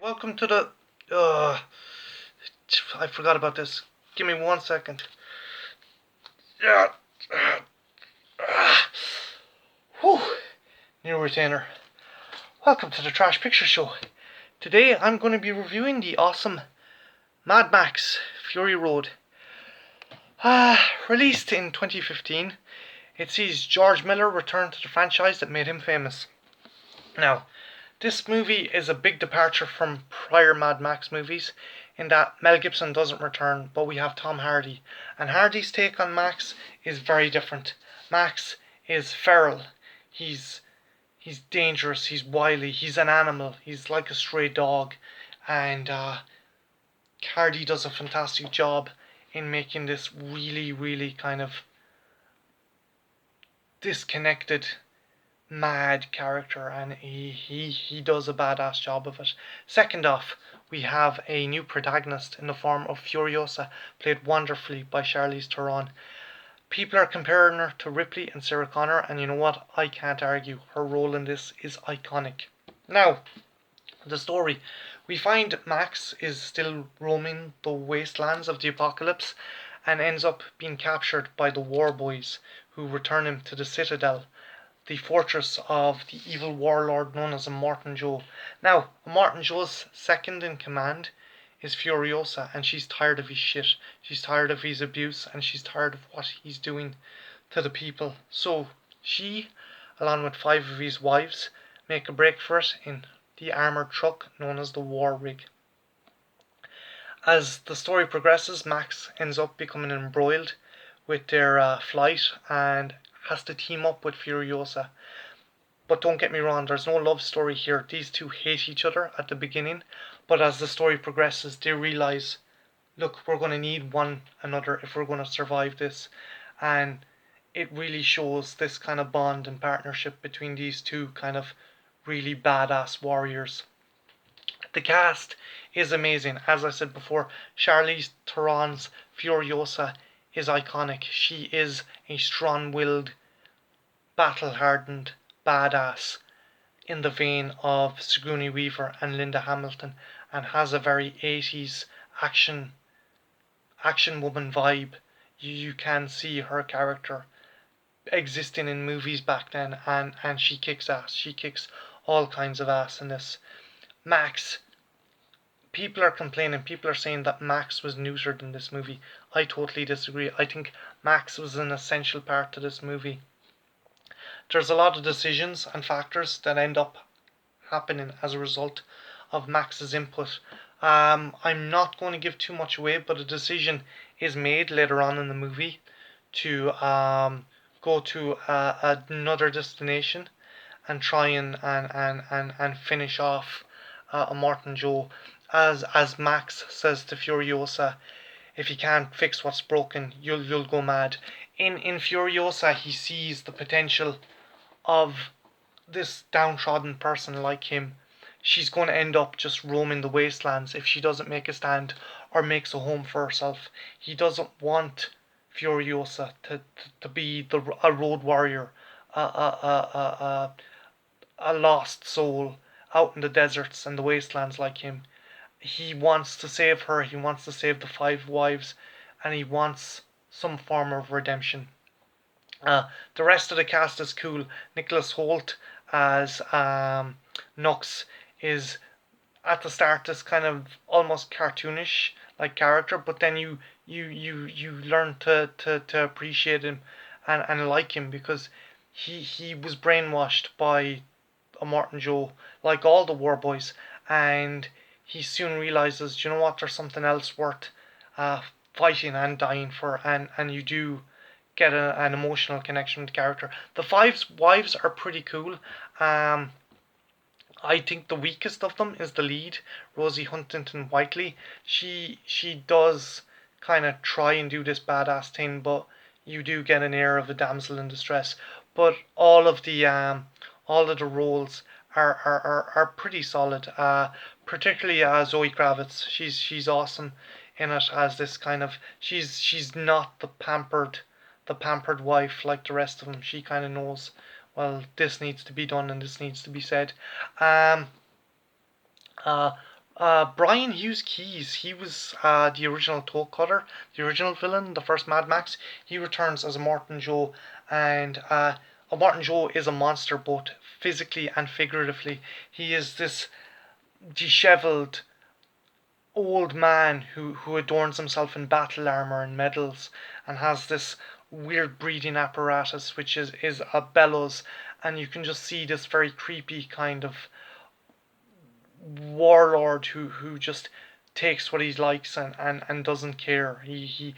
Welcome to the. Uh, I forgot about this. Give me 1 second. Yeah. Whew. New retainer. Welcome to the Trash Picture Show. Today I'm going to be reviewing the awesome Mad Max Fury Road. Released in 2015, it sees George Miller return to the franchise that made him famous. Now, this movie is a big departure from prior Mad Max movies in that Mel Gibson doesn't return, but we have Tom Hardy. And Hardy's take on Max is very different. Max is feral. He's dangerous, he's wily, he's an animal, he's like a stray dog. And Hardy does a fantastic job in making this really, really kind of disconnected mad character, and he does a badass job of it. Second off, we have a new protagonist in the form of Furiosa, played wonderfully by Charlize Theron. People are comparing her to Ripley and Sarah Connor, and you know what? I can't argue. Her role in this is iconic. Now, the story. We find Max is still roaming the wastelands of the apocalypse and ends up being captured by the war boys who return him to the Citadel, the fortress of the evil warlord known as Immortan Joe. Now, Immortan Joe's second in command is Furiosa, and she's tired of his shit. She's tired of his abuse, and she's tired of what he's doing to the people. So she, along with 5 of his wives, make a break for it in the armoured truck known as the War Rig. As the story progresses, Max ends up becoming embroiled with their flight and has to team up with Furiosa. But don't get me wrong, there's no love story here. These two hate each other at the beginning, but as the story progresses, they realise, look, we're going to need one another if we're going to survive this. And it really shows this kind of bond and partnership between these two kind of really badass warriors. The cast is amazing. As I said before, Charlize Theron's Furiosa is iconic. She is a strong-willed, battle-hardened badass in the vein of Sigourney Weaver and Linda Hamilton, and has a very 80s action woman vibe. You can see her character existing in movies back then, and she kicks ass. She kicks all kinds of ass in this. Max, people are complaining, people are saying that Max was neutered in this movie. I totally disagree. I think Max was an essential part to this movie. There's a lot of decisions and factors that end up happening as a result of Max's input. I'm not going to give too much away, but a decision is made later on in the movie to go to another destination and try and finish off Immortan Joe. As Max says to Furiosa, if you can't fix what's broken, you'll go mad. In Furiosa, he sees the potential of this downtrodden person like him. She's going to end up just roaming the wastelands if she doesn't make a stand or makes a home for herself. He doesn't want Furiosa to be a road warrior, a lost soul out in the deserts and the wastelands like him. He wants to save her, he wants to save the 5 wives, and he wants some form of redemption. The rest of the cast is cool. Nicholas Hoult as Nux is at the start this kind of almost cartoonish like character, but then you learn to appreciate him and like him, because he was brainwashed by Immortan Joe, like all the war boys, and he soon realizes, you know what, there's something else worth fighting and dying for, and you do get an emotional connection with the character. The 5 wives are pretty cool. I think the weakest of them is the lead, Rosie Huntington Whiteley. She does kind of try and do this badass thing, but you do get an air of a damsel in distress. But all of the roles are pretty solid. Particularly Zoe Kravitz. She's awesome in it as this kind of, she's not the pampered wife like the rest of them. She kind of knows, well, this needs to be done and this needs to be said. Um, uh, Brian Hughes Keys, he was the original Toe Cutter, the original villain, the first Mad Max. He returns as a Morton Joe, and a Morton Joe is a monster both physically and figuratively. He is this dishevelled old man who adorns himself in battle armor and medals and has this weird breathing apparatus which is a bellows, and you can just see this very creepy kind of warlord who just takes what he likes and doesn't care. He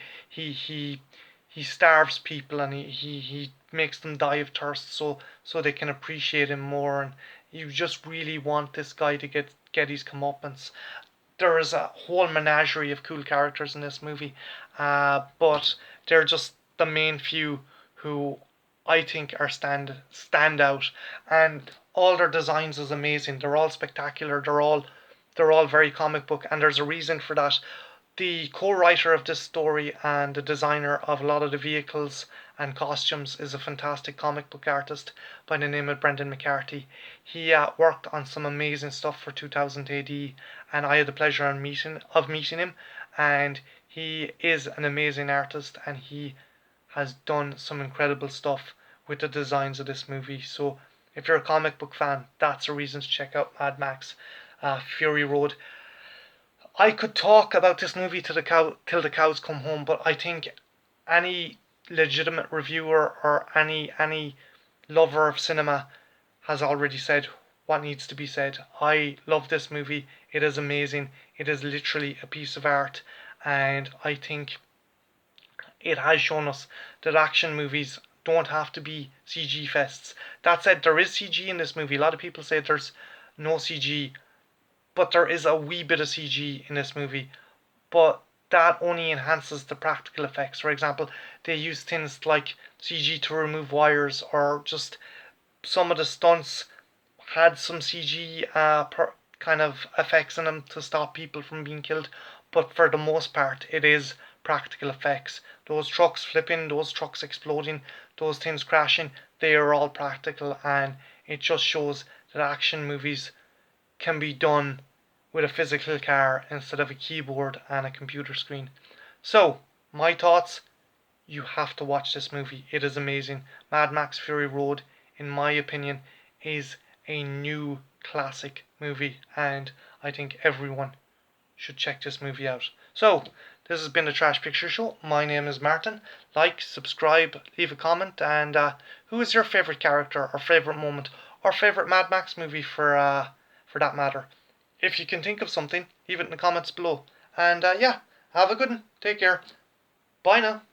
starves people, and he makes them die of thirst so they can appreciate him more, and you just really want this guy to get his comeuppance. There is a whole menagerie of cool characters in this movie, but they're just the main few who I think are stand out, and all their designs is amazing. They're all spectacular. They're all very comic book, and there's a reason for that. The co-writer of this story and the designer of a lot of the vehicles and costumes is a fantastic comic book artist by the name of Brendan McCarthy. He worked on some amazing stuff for 2000 AD, and I had the pleasure of meeting him. And he is an amazing artist, and he has done some incredible stuff with the designs of this movie. So if you're a comic book fan, that's a reason to check out Mad Max Fury Road. I could talk about this movie till the cows come home, but I think any legitimate reviewer or any lover of cinema has already said what needs to be said. I love this movie. It is amazing. It is literally a piece of art, and I think it has shown us that action movies don't have to be CG fests. That said, there is CG in this movie. A lot of people say there's no CG, but there is a wee bit of CG in this movie. But that only enhances the practical effects. For example, they use things like CG to remove wires, or just some of the stunts had some CG kind of effects in them to stop people from being killed. But for the most part, it is practical effects. Those trucks flipping, those trucks exploding, those things crashing, they are all practical, and it just shows that action movies can be done with a physical car instead of a keyboard and a computer screen. So, my thoughts, you have to watch this movie. It is amazing. Mad Max Fury Road, in my opinion, is a new classic movie, and I think everyone should check this movie out. So, this has been the Trash Picture Show. My name is Martin. Like, subscribe, leave a comment, and who is your favourite character, or favourite moment, or favourite Mad Max movie for that matter? If you can think of something, leave it in the comments below. And yeah, have a good one. Take care. Bye now.